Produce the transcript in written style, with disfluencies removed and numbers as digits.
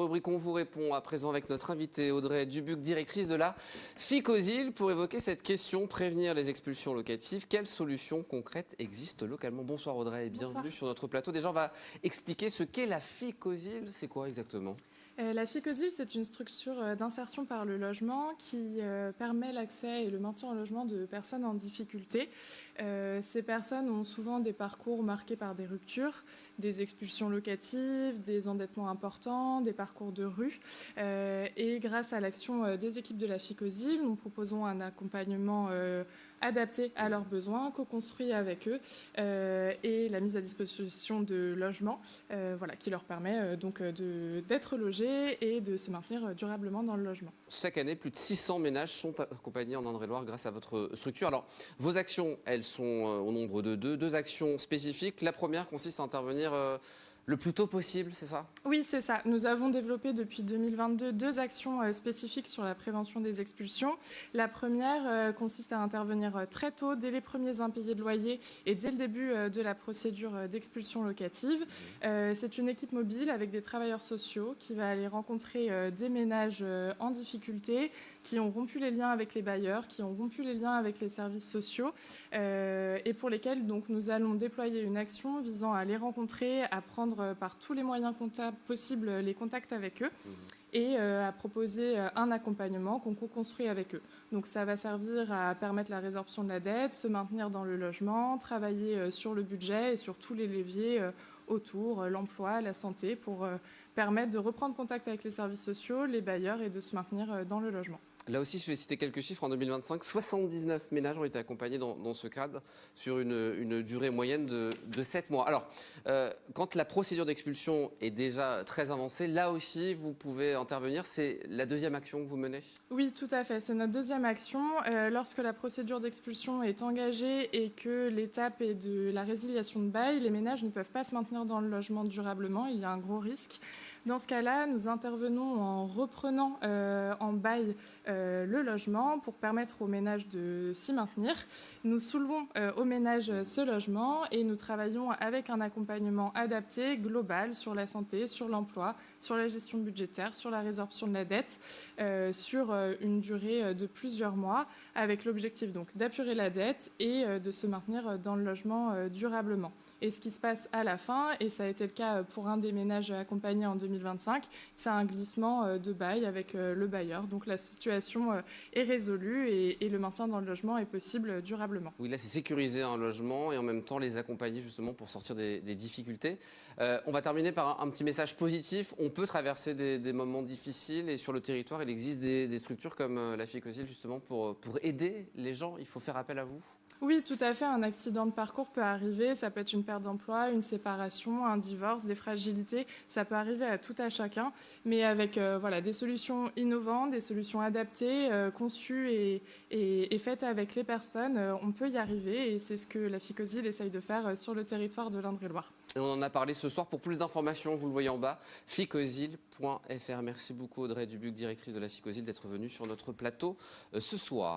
Rubrique On vous répond à présent avec notre invitée Audrey Dubuc, directrice de la FICOSIL, pour évoquer cette question, prévenir les expulsions locatives. Quelles solutions concrètes existent localement? Bonsoir Audrey et bienvenue Bonsoir. sur notre plateau. Déjà on va expliquer ce qu'est la FICOSIL, c'est quoi exactement? La FICOSIL, c'est une structure d'insertion par le logement qui permet l'accès et le maintien en logement de personnes en difficulté. Ces personnes ont souvent des parcours marqués par des ruptures, des expulsions locatives, des endettements importants, des parcours de rue. Et grâce à l'action des équipes de la FICOSIL, nous proposons un accompagnement adapté à leurs besoins, co-construit avec eux, et la mise à disposition de logements qui leur permet d'être logés et de se maintenir durablement dans le logement. Chaque année, plus de 600 ménages sont accompagnés en Indre-et-Loire grâce à votre structure. Alors, vos actions, elles sont au nombre de deux actions spécifiques. La première consiste à intervenir le plus tôt possible, c'est ça? Oui, c'est ça. Nous avons développé depuis 2022 deux actions spécifiques sur la prévention des expulsions. La première consiste à intervenir très tôt, dès les premiers impayés de loyer et dès le début de la procédure d'expulsion locative. C'est une équipe mobile avec des travailleurs sociaux qui va aller rencontrer des ménages en difficulté, qui ont rompu les liens avec les bailleurs, qui ont rompu les liens avec les services sociaux et pour lesquels donc, nous allons déployer une action visant à les rencontrer, à prendre par tous les moyens possibles les contacts avec eux et à proposer un accompagnement qu'on co-construit avec eux. Donc ça va servir à permettre la résorption de la dette, se maintenir dans le logement, travailler sur le budget et sur tous les leviers autour, l'emploi, la santé, pour permettre de reprendre contact avec les services sociaux, les bailleurs et de se maintenir dans le logement. Là aussi, je vais citer quelques chiffres. En 2025, 79 ménages ont été accompagnés dans ce cadre sur une durée moyenne de 7 mois. Alors, quand la procédure d'expulsion est déjà très avancée, là aussi, vous pouvez intervenir. C'est la deuxième action que vous menez? Oui, tout à fait. C'est notre deuxième action. Lorsque la procédure d'expulsion est engagée et que l'étape est de la résiliation de bail, les ménages ne peuvent pas se maintenir dans le logement durablement. Il y a un gros risque. Dans ce cas-là, nous intervenons en reprenant en bail le logement pour permettre aux ménages de s'y maintenir. Nous soulevons aux ménages ce logement et nous travaillons avec un accompagnement adapté, global, sur la santé, sur l'emploi, sur la gestion budgétaire, sur la résorption de la dette, sur une durée de plusieurs mois, avec l'objectif donc d'apurer la dette et de se maintenir dans le logement durablement. Et ce qui se passe à la fin, et ça a été le cas pour un des ménages accompagnés en 2025, c'est un glissement de bail avec le bailleur. Donc la situation est résolue et le maintien dans le logement est possible durablement. Oui, là, c'est sécuriser un logement et en même temps les accompagner justement pour sortir des difficultés. On va terminer par un petit message positif. On peut traverser des moments difficiles et sur le territoire, il existe des structures comme la FICOSIL justement pour aider les gens. Il faut faire appel à vous. Oui, tout à fait. Un accident de parcours peut arriver. Ça peut être une perte d'emploi, une séparation, un divorce, des fragilités. Ça peut arriver à tout à chacun. Mais avec des solutions innovantes, des solutions adaptées, conçues et faites avec les personnes, on peut y arriver. Et c'est ce que la FICOSIL essaye de faire sur le territoire de l'Indre-et-Loire. Et on en a parlé ce soir. Pour plus d'informations, vous le voyez en bas, ficosil.fr. Merci beaucoup Audrey Dubuc, directrice de la FICOSIL, d'être venue sur notre plateau ce soir.